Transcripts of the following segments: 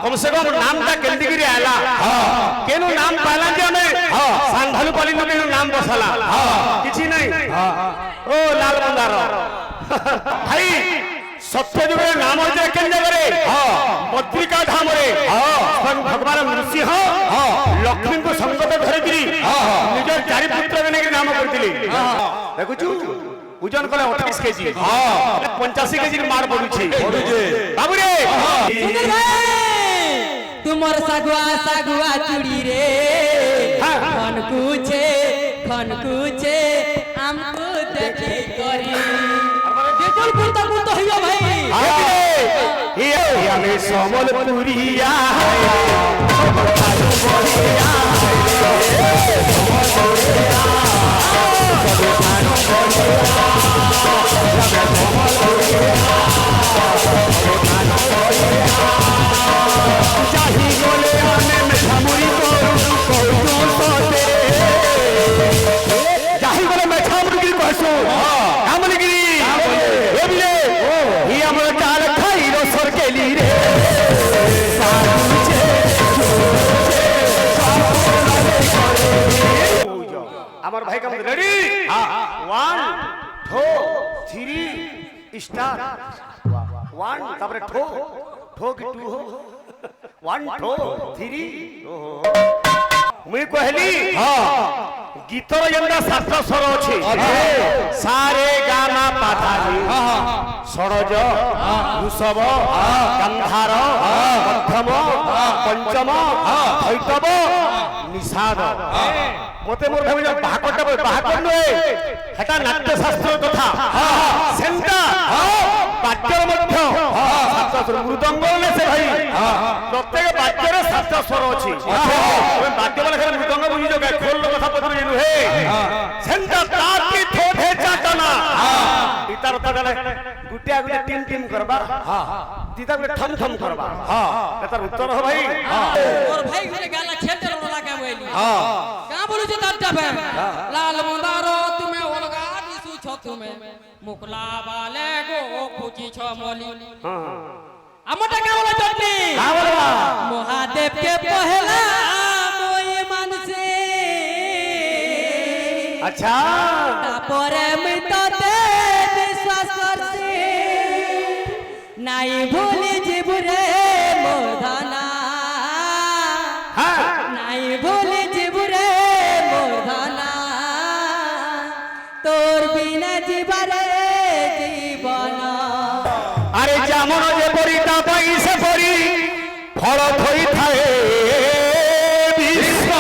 कम से कम नामटा केंदिगिरी आला केनु नाम पाला जे हमें सांधालु पालिनु केनु नाम बसला किछि नहीं ओ लाल मंदार भाई सत्य जुगे नाम हो जाए केन जगह रे बद्रिका धाम रे स्वयं भगवान नृसिंह लक्ष्मी को संकट धरिकरी निज चारि पुत्र ने नाम करथिली देखुछु ओजन कले 28 केजी 85 केजी मार पडुछि बाबू रे सुंदर भाई तुमर सगुआ चूड़ी रे खन कुछे हमको देखी करी देखल कुर्ता हियो भाई ये हमें समलपुरिया हमारे भाई का रेडी 1 2 3 स्टार्ट 1 तापर ठो की 2 हो 1 2 3 मुई कहली गीतर जेंदा सात स्वर अछि सारे गामा पाधानी षडज ऋषभ गंधार मध्यम पंचम धैतव निषाद मते मोर भाई बाहाकट नुहे हेटा नाट्य शास्त्र कथा सेंटा वाद्यर मध्य सात स्वर मृदंग ने से भाई प्रत्येक वाद्यर सात स्वर अछि वाद्य वाला खाली मृदंग बुझी जो खोल कथा पत्र नुहे सेंटा ताती थोथे चाटना इतार तगले गुटिया गुटिया टीम करबा तीता गुटे ठम ठम करबा एतार उत्तर हो भाई और भाई गुटे गाला खेत वाला का बोली का बोलु जे ताटा बे लाल मंदारो तुमे ओलगा दिसु छ तुमे मुखला वाले गो खुची छ मोली আমটা কা বলা চটনি का बोलबा महादेव के पहला मोई मानसे अच्छा তারপরে মিততে বিশ্বাস করছে নাই ভুলি জীবরে মোরধানা নাই ভুলি জীবরে মোরধানা তোর বিনা জীবরে জীবন अरे जामन जे परी ता पई से परी फल थई थाए विश्व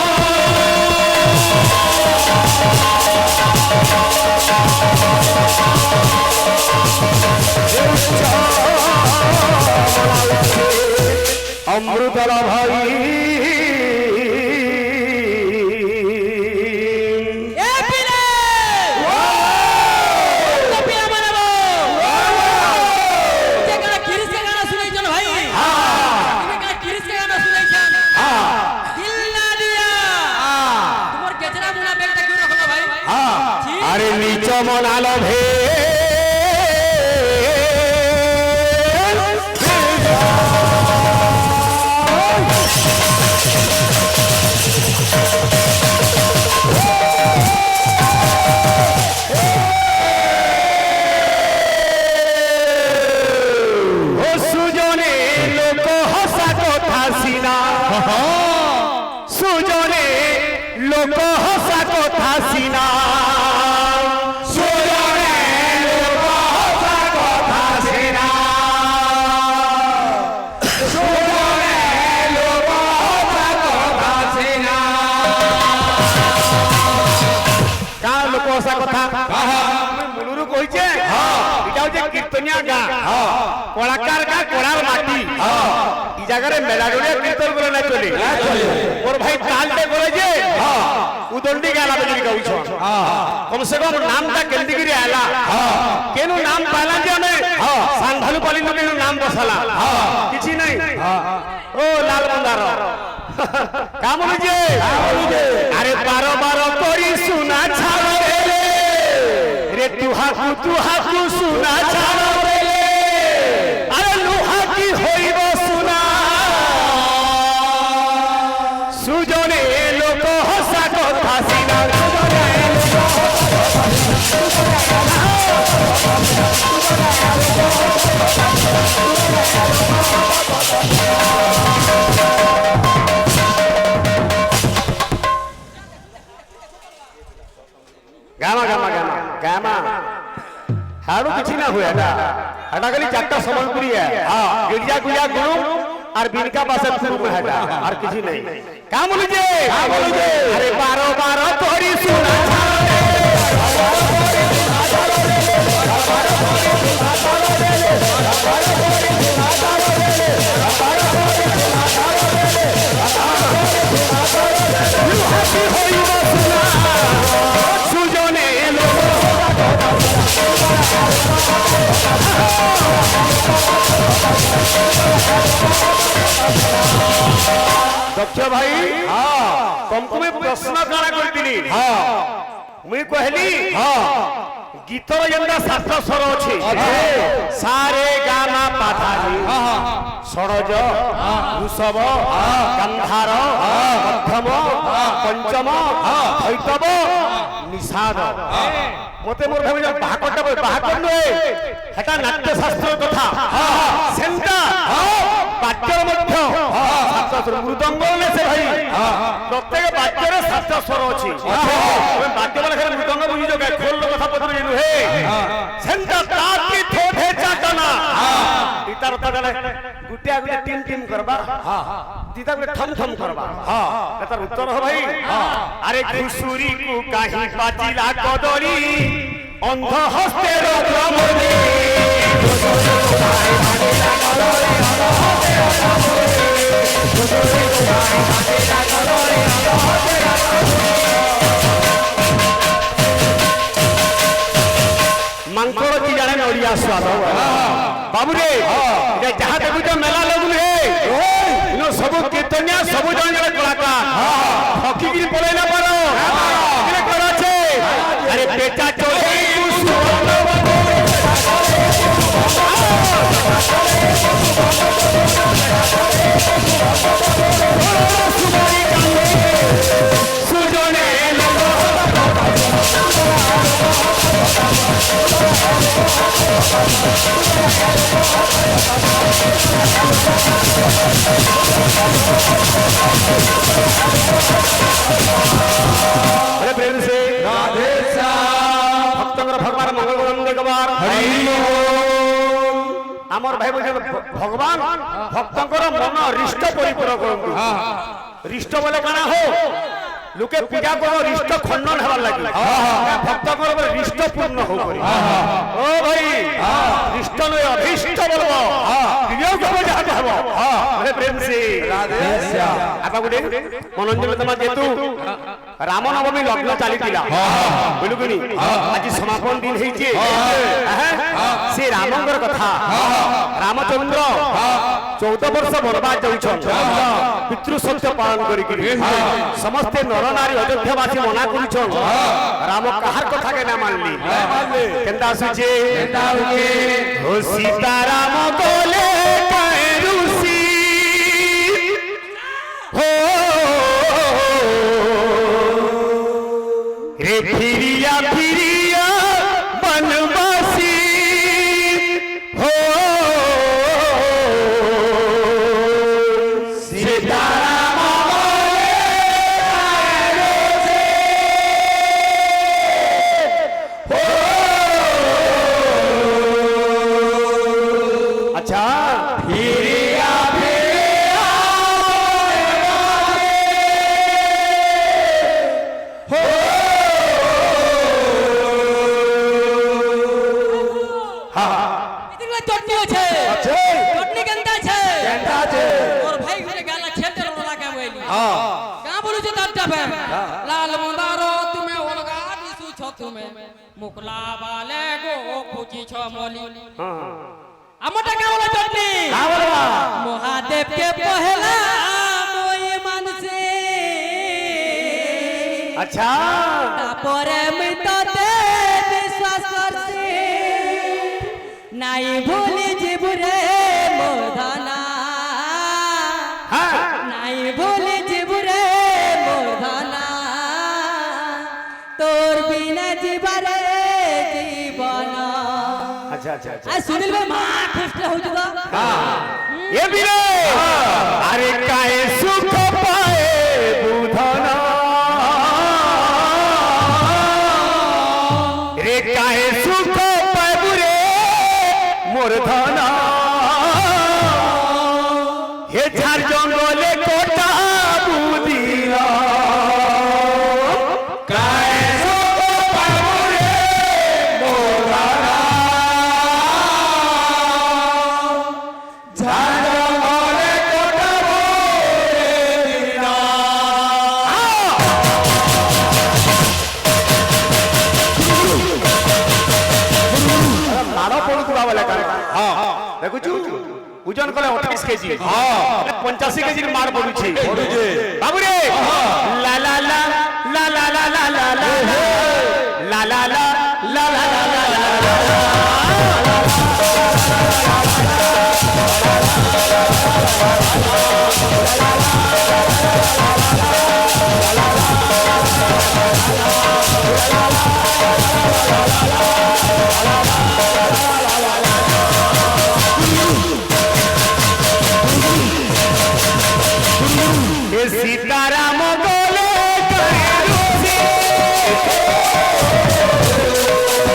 अमृतल भाई এ পিলে তো পিলা মানাবো যে গানা কিরিস কে গানা শুনাইছেন ভাই তুমি গানা কিরিস কে গানা শুনাইছেন দিল না দিয়া তোমার গেজরা মুনা ব্যাগটা কি রাখলো ভাই अरे नीच मनाल भे सुजने लोक हसा कथा सीना सुजने लोक हसा कथा सीना सुजने लोक हसा कथा सीना सुजने लोक हसा कथा सीना का लोक हसा कथा मुलुरु कहिचे इटा होचे कीर्तनिया गा कलाकार का कोड़ार माटी ई जगह रे मेलाडोरे कीर्तन बोले ना चले और भाई ताल दे बोले जे उदंडी गाला बजरी गाउछ कम से कम नामटा केंदिगिरी आला केनु नाम पाला जे हमें सांधालु पालिनु केनु नाम बसला किछि नहीं ओ लाल मंदार का बोलु जे अरे 12 12 करी सुना छाड़ो रे तुहाकु सुना छाड़ो रे अरे लुहा की होइबो सुना গামা গামা গামা গামা হাড়ু কিছু না হুয়ে এটা এটা খালি চারটা সম্বলপুরি গির্জা গুলিয়া গুরু আর বিনকা পাশে ফুরু में हटा और किसी नहीं क्या बोलू जे अरे 12 12 तोरी सुना सुजने दक्ष भाई तुमको मैं प्रश्न काना करतिनी मुई कहली गीतर जेंदा सात स्वर अछि सारे गामा पाधानी षडज ऋषभ गंधार मध्यम पंचम धैतव निषाद मते मोर भाबी बाहाकटा बाहाकट नय हेटा नाट्य शास्त्र कथा सेंटा बाच्यर मध्य सात स्वर मृदंग ने से भाई प्रत्येक बाच्यर सात स्वर अछि ओय बाच्य वाला खाली मृदंग बुझी जो खोल कथा पत्र जेनु हे सेंटा ताकी थोठे चाटना इतार तगले गुटिया गुटिया टीम टीम करबा दीदा गुटे थम थम करबा एतार उत्तर हो भाई अरे घुसुरी को काहे पाचिला कदली अंध हस्ते रमणी मांकोड़ की जाने में ओडिया स्वाद बाबू रे जहाँ देखु जो मेला लगुन है इनो सब कीर्तनिया सब जन जन कलाकार हकी गिरी पले ना पारो इने करा छे अरे बेटा चोले सुजने अरे प्रेम से राधे श्याम भक्तंगर भगवान मंगल गोविंद कबार हरि ओम आमर भाई भगवान भक्तंगर मन रिष्ट परिपूर्ण करंतु रिष्ट बोले काना हो लोके पूजा करो रिष्ट खंडन हेबार लागि भक्त करो रिष्ट पूर्ण हो करी ओ भाई रिष्ट नय अभिष्ट बोलबो वियोग हो जा कहबो अरे प्रेम से राधे श्याम आपा गुडे मनोरंजन तमा जेतु रामनवमी लग्न चाली दिला बोलु गनी आज समापन दिन हेचे से रामंगर कथा रामचंद्र 14 वर्ष बर्बाद जाउछन पितृ सत्य पालन करी समस्त नर नारी अयोध्यावासी मना करुछन राम कहार कथा के ना मानली केंदा सुचे हो सीता राम बोले कहे ऋषि हो रे फिरिया फिरिया बनवासी हो लाल मंदारो तुम्हें ओलगा दिसु छ तुम्हें मुकला वाले गो खुची छ मोली আমটা কেমন চটনি মহাদেব কে পহলা মই মানছে আচ্ছা তারপরে মিটতে বিশ্বাস করছে নাই ভুলি জীবরে মোরধানা নাই ভুলি জীবরে মোরধানা তোর বিনা জীবরে জীবন আচ্ছা আই সুনীল ভাই মা খ্রিস্টা হইতো দা এ বিরে আরে কায়ে সুখ পায়ে বুধনা রে কায়ে সুখ পায়ে বুরে মোর ধনা হে ঝাড় জঙ্গলে কোটা বুদিরা কায়ে সুখ পায়ে বুরে মোর ধনা ঝাড় জঙ্গলে কোটা বুদিরা মারা পড়ুଥିବା বেলে কারে দেখুଛୁ ওজন কলে 28 কেজি 85 কেজির মার পড়ুছে বাবু রে লা লা লা লা লা লা লা লা লা লা লা লা লা লা सीताराम बोले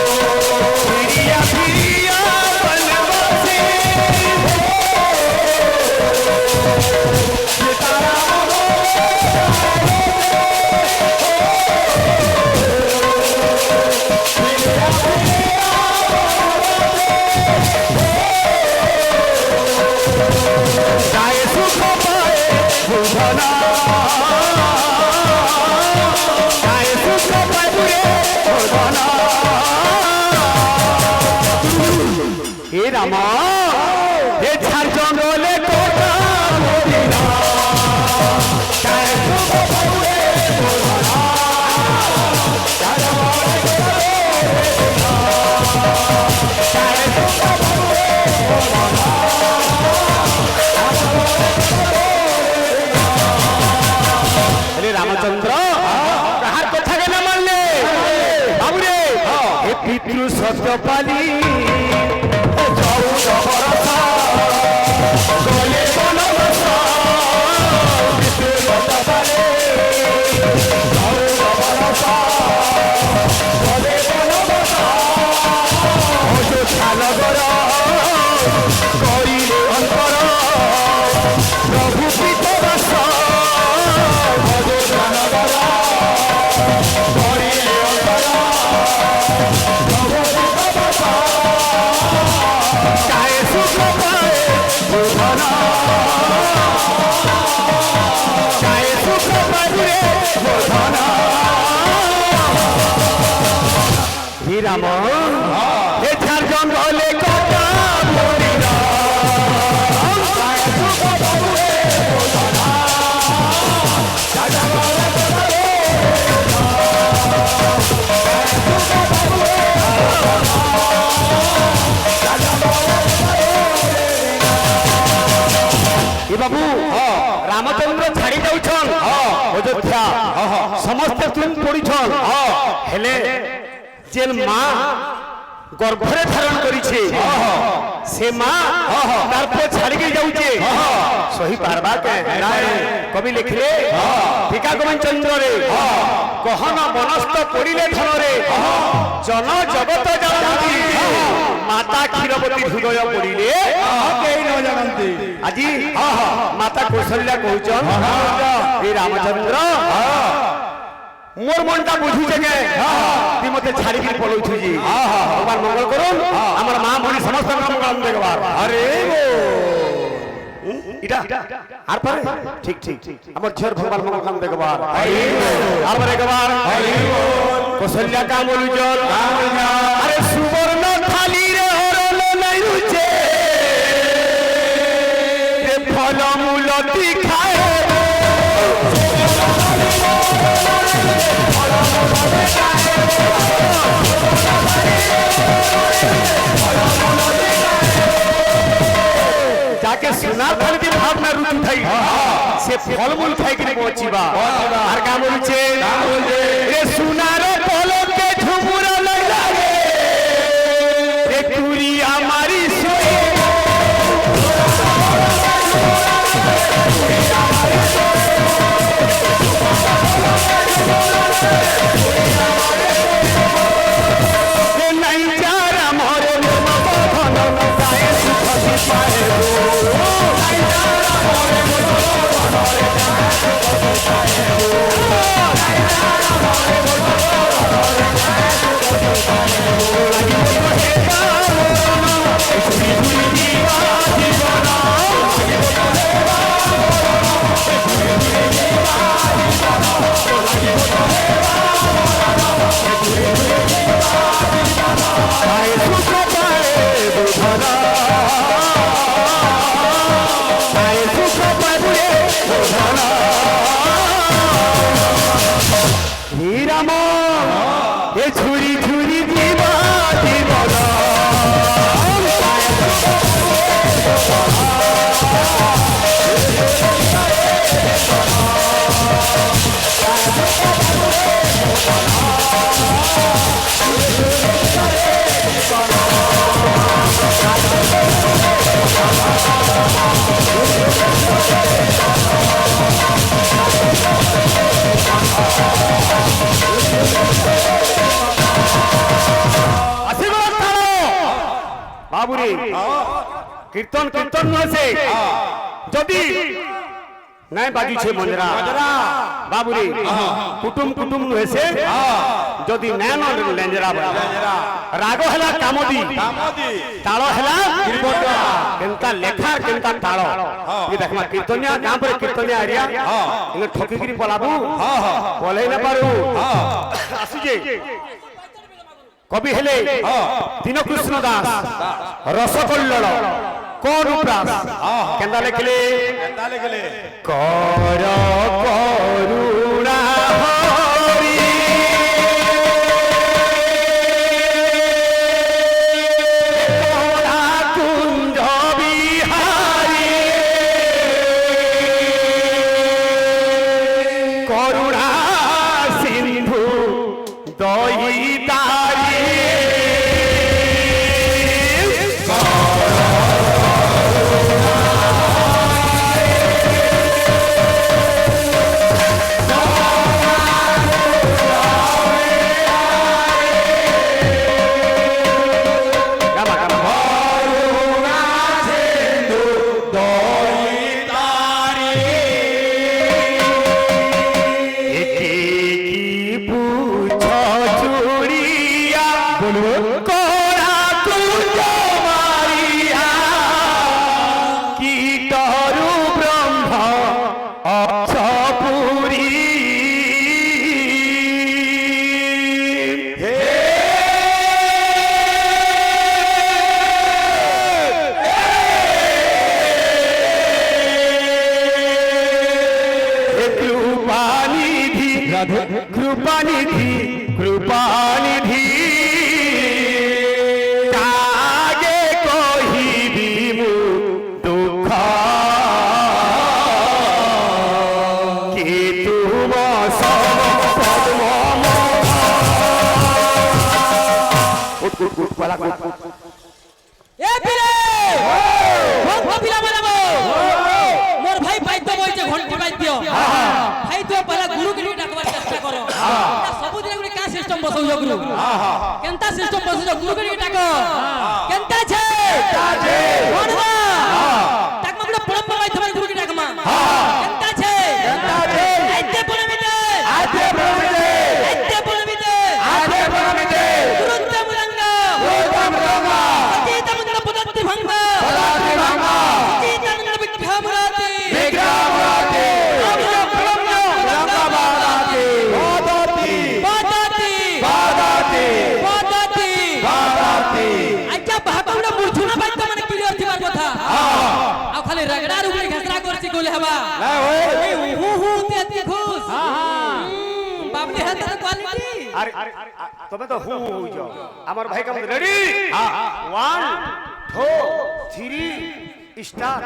फिरिया फिरिया बनवासी सीताराम जाए सुख पाए बुधना जाए सुख पाए बुरे बुधना हे रामा हे झार जंगले कोटा मोदिना जाए सुख पाए बुरे बुधना जाए सुख पाए बुरे बुधना रामचंद्र कहार कथा के न मानले बाबू रे हे पितृ सत्य पाली जाऊ जबरसा गले बनवास पितृ सत्य पाली जाऊ जबरसा गले बनवास अयोध्या नगर करिले अंतर प्रभु पितरस राम हे झार जंगले कोटा मोदिना ए बाबू रामचंद्र छाड़ी जाउछन अयोध्या समस्त तुम पड़ीछन हेले जेल मां गर्भरे धारण करिछे से मां तार पे छाड़ी के जाउछे सही पारबा के कवि लिखले टीका गोविंद चंद्र रे गहन बनस्त पड़िले धन रे जन जगत जानती माता क्षीरवती हृदय पड़िले केई न जानती আজি माता कौशल्या कहउछन हे रामचंद्र मोर मनटा बुझुचे के ती मते छाड़ी के पलौछु जी भगवान मंगल करूं हमर मां मणि समस्त मंगल देखबार अरे वो इटा आर पर ठीक ठीक हमर झर भगवान मंगल काम देखबार आर पर एकबार कौशल्या का बोलुचल अरे सुवर्ण थाली रे हरल नै रुचे रे फल मूलती खाए जाके सुना फल की भाव में रुचि थई से फल मूल खाई के पहुंचीबा हर काम रुचे रे सुना रे फल के झुमुरा लग लागे रे तुरी हमारी सुई नहीं चारा मोरे धन गाए सुख पाए छुरी छुरी दीवा दीवाना बाबुरे कीर्तन कीर्तन से जदि नहीं बाजू छे मंजरा बाबुरे कुटुम कुटुम नुहे से जदि नैन लेंजरा राग हला कामदी ताल हला केनता लेखा केनता ताल ये देखमा कीर्तनिया गां पर कीर्तनिया एरिया इन ठकिगिरी पलाबू पलै न पारू आसी जे कवि हेले दीनकृष्ण दास रसकल्लोल कौन उपरास केंदा लिखले कर करुणा हरि कोना कुंज बिहारी करुणा सिंधु दयिता कृपानिधि कृपानिधि कागे कहिबी मु दुख कि तुम सब पद्म उठ वाला ए बिरे भक्त पिला बनाबो मोर भाई बाद्य बइचे घंटी बाद्य भाई तो पहला गुरु के डाकबार चेष्टा करो सब दिन गुरु का सिस्टम बसौ गुरु केनता सिस्टम बसौ गुरु के डाको केनता छे कोनवा ताकमा गुरु परम भाई थमा गुरु के डाकमा केनता छे आते परमिते आते परमिते आते परमिते आते परमिते गुरुत्व मुरंग अतीत मुंदर पदत्ति भंग पदत्ति भंग अतीत मुंदर विग्रह मुराति बोले हवा हु हु ते खुश बाप ने हाथ तो क्वालिटी अरे तबे तो हु हो जाओ हमर भाई का रेडी 1 2 3 स्टार्ट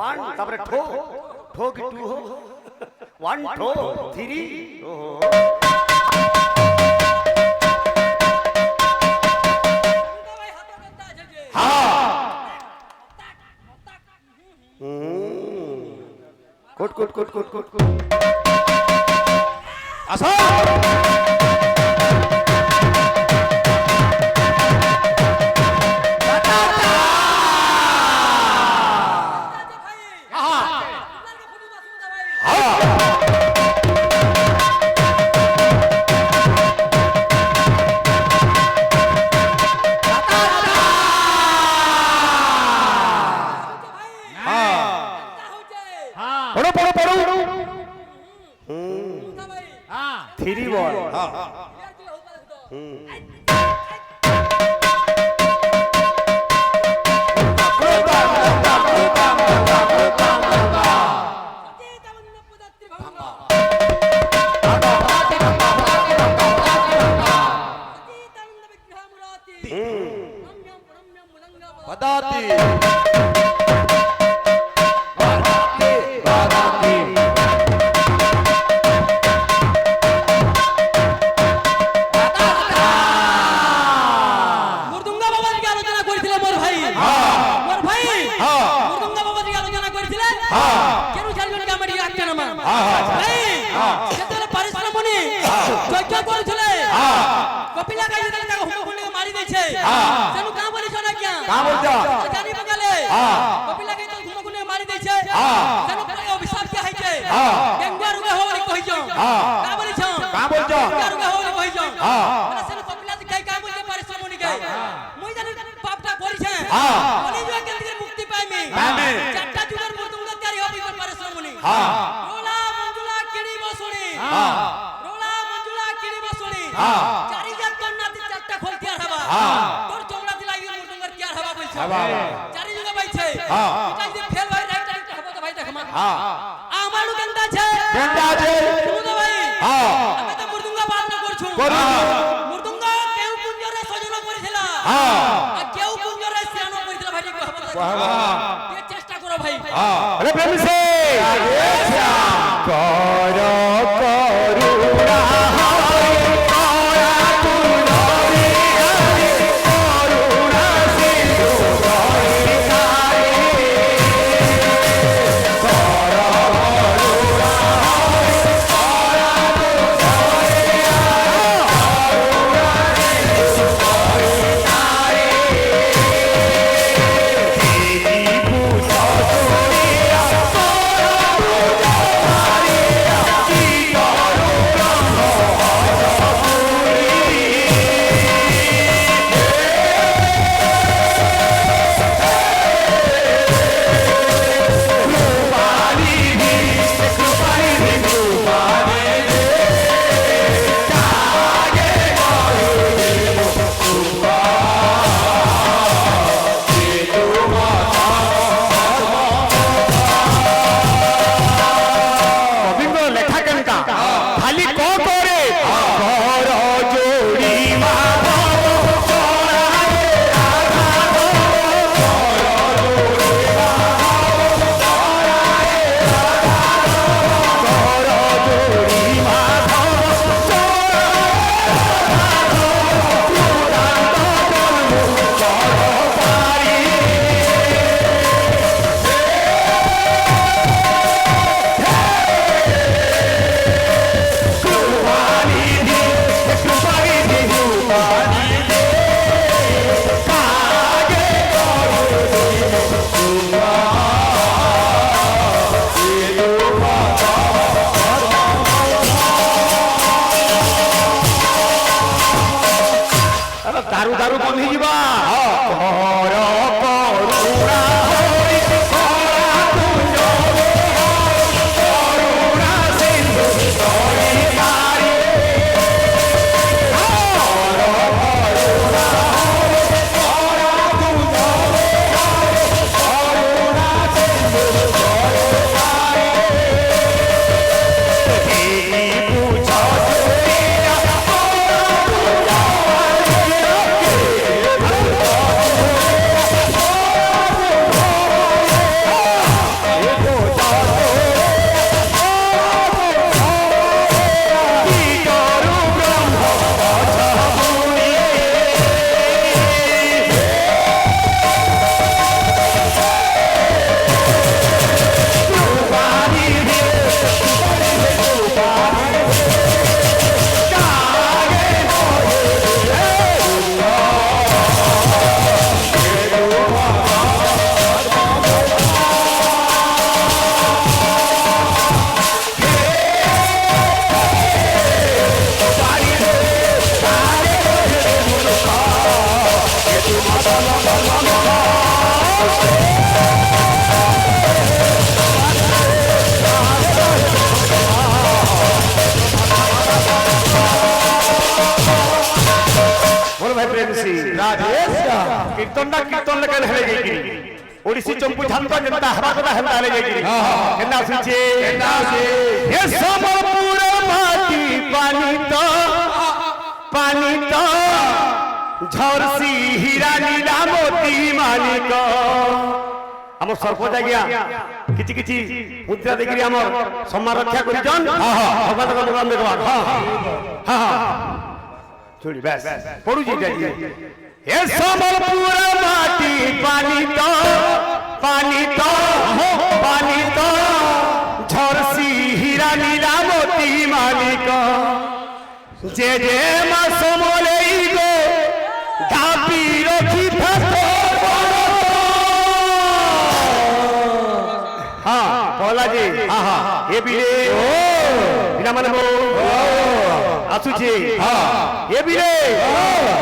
1 तबरे ठो ठो की 2 हो 1 2 3 ओहो quote quote quote quote quote quote আসো পড়ো পড়ো পড়ো থ্রি বল পদাতি মুর্দুঙ্গা বাবাজিকে আলোচনা করেছিলেন মোর ভাই মোর ভাই মুর্দুঙ্গা বাবাজিকে আলোচনা করেছিলেন কেন চারজনকে আমি ডাকতে না মা ভাই সেতলে পরিশ্রমণি যজ্ঞ করেছিলে কপিলা গাই যেতে তাকে হুমুকুনে মারি দিয়েছে তেনু কা বলিছ না কি কা বলছ জানি বগালে কপিলা গাই তো হুমুকুনে মারি দিয়েছে তেনু পরে অভিশাপ কি হইছে গঙ্গা রুগে হওয়ার কইছ কা বলিছ কা বলছ গঙ্গা রুগে হওয়ার কইছ মানে সেনু কপিলা গাই কা বলছে পরিশ্রমণি গাই মই জানি পাপটা করিছে বলি যে কেন্দ্রে মুক্তি পাইমি চারটা যুগের মুর্দুঙ্গা তৈরি হবি পরিশ্রমণি রোলা মঞ্জুলা কিড়ি বসুনি রোলা মঞ্জুলা কিড়ি বসুনি চারি জাত কন্যাতে চারটা খোল তিয়ার হবা তোর চোংড়া দিলাই মুর্দুঙ্গার তিয়ার হবা বলছে চারি যুগে বাইছে এটা যদি ফেল ভাই রাইট রাইট হবো তো ভাই দেখমা আমার গন্ডা আছে গন্ডা আছে শুনো তো ভাই আমি তো মুর্দুঙ্গা বাজনা করছু মুর্দুঙ্গা কেউ কুঞ্জরে সজনা করেছিল আর কেউ কুঞ্জরে সিয়ানো করেছিল ভাই দেখো হবো চেষ্টা করো ভাই আরে প্রেম সে কর করুণা হরি করা তুলরি হরি করুণা সিন্ধু হরি কারে কর করুণা হরি করা তুলরি করুণা সিন্ধু হরি কারে দেবী পূজা করিয়া কবিঙ্গ লেখা কেনকা খালি ক করে ঘর জোড়ি মাধব করারে রাঘব ঘর জোড়ি মাধব করারে রাঘব ঘর জোড়ি মাধব দারু দারু বন্ধ হইবা ঘর করুণা হরি করা তুলরি হরি করুণা সিন্ধু হরি কারে ঘর করুণা হরি করা তুলরি হরি করুণা সিন্ধু হরি কারে দেবী পূজা করিয়া করুণা ରାଧେଶ୍ୟାମ କୀର୍ତ୍ତନଟା କୀର୍ତ୍ତନ ଲେଖା ହେଲେ ଯାଇକିରି ଓଡ଼ିଶୀ ଚମ୍ପୁ ଝାନ୍ତ ଯେନ୍ତା ହେବା କଥା ହେନ୍ତା ହେଲେ ଯାଇକିରି କେନ୍ତା ଆସୁଛେ ଏ ସମ୍ବଲପୁର ମାଟି ପାନି ତ ଝରସି ହୀରା ନୀଲା ମୋତି ମାନିକ ଆମ ସରପଞ୍ଚ ଆଜ୍ଞା କିଛି କିଛି ମୁଦ୍ରା ଦେଇକିରି ଆମର ସମ୍ମାନ ରକ୍ଷା କରିଛନ୍ ଭଗବାନଙ୍କ ମୁଖାମ ଦେଖବା ଛୁଡ଼ି ବ୍ୟାସ ପଡୁଛି ଏ ସମ୍ବଲପୁର ମାଟି ପାନି ତ ঝরসি হীরা নীলা মোতি মালিক যে মা সমলেই গো ধাপি রখি থাকো হ্যাঁ বলা যে এ বিলে বিনা মানে আসুছে এ বিলে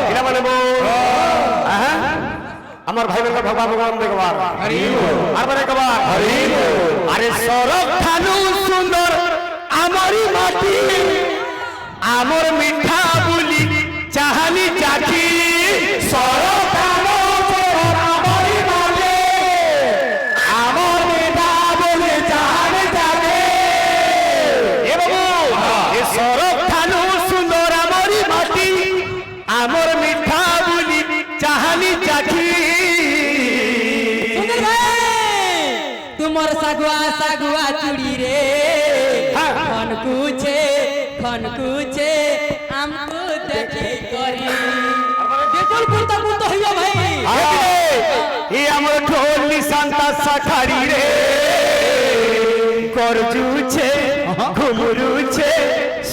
বিনা মানে আমার ভাই বোনকে ভগবান ভগবান দেখবার আর মানে কবার আরে সরব থানু সুন্দর আমারি মাটি আমর মিঠা বুলি চাহানি চাকি সরব থানু সুন্দর আমারি মাটি আমর মিঠা বুলি চাহানি চাকি এ বাবু এ সরব থানু সুন্দর আমারি মাটি আমর মিঠা বুলি চাহানি চাকি तुमर सगुआ चूड़ी रे खन कुछे हमको देखी करी देखल कुर्ता कुर्ता होइयो भाई ए हमर ढोली संता सखारी रे करजू छे घुमरू छे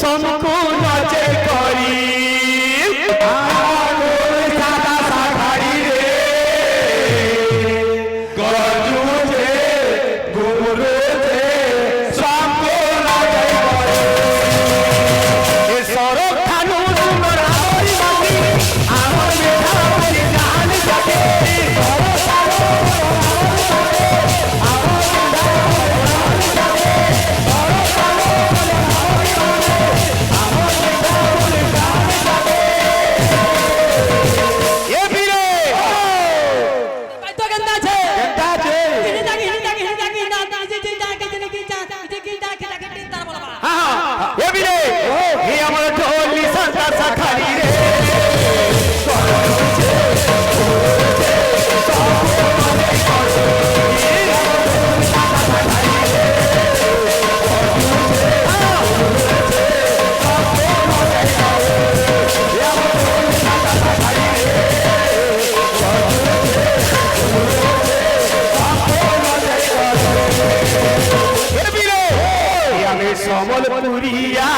समको नाचे करी সম্বলপুরিয়া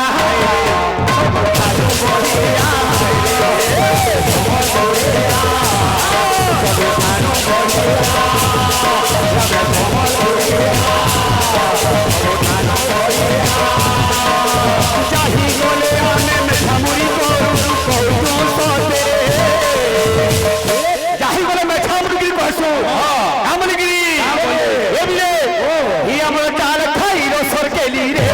চাহি গলে আমি মেঠামুড়ি যাহি গলে মেঠামুড়ি কইছো আমলগিরি এবিলে ই আমার চাল খাই রসর কেলি রে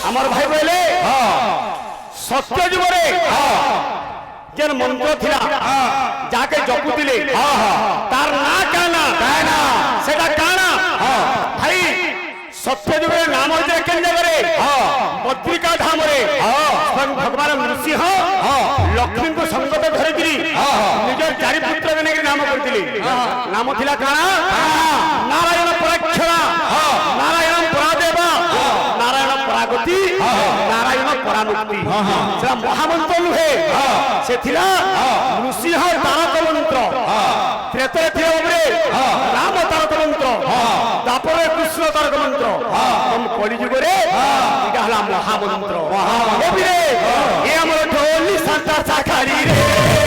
আমার ভাই বলে সত্য যুগরে যেন মন্ত্র ଥିଲା যাকে জপুতিলে তার না কানা সেটা কানা ভাই সত্য যুগরে নাম হইছে কেন জায়গারে বদ্রিকা ধামরে ভগবান নৃসিংহ লক্ষ্মীଙ୍କୁ সংকଟ ধরিକିରି ନିଜର ଚାରି ପୁତ୍ରକୁ ନେଇକି ନାମ କରିଥିଲେ ନାମ ଥିଲା କାଣା ନାରାୟଣ ପରାକ୍ଷରା ନାରାୟଣ ପରାଦେବ ନାରାୟଣ ପରାଗତି ନାରାୟଣ ପରାମୁକ୍ତି ସେଟା ମହାମନ୍ତ୍ର ନୁହେଁ ସେ ଥିଲା ନୃସିଂହ ତାରକ ମନ୍ତ୍ର ତ୍ରେତୟା ଥିଲା ରାମ ତାରକ ମନ୍ତ୍ର ତାପରେ କୃଷ୍ଣ ତାରକ ମନ୍ତ୍ର କଳିଯୁଗରେ ଏଇଟା ହେଲା ମହାମନ୍ତ୍ର ଏ ଆମର ଢୋଲି ସାନ୍ତା ସାଖାରୀ ରେ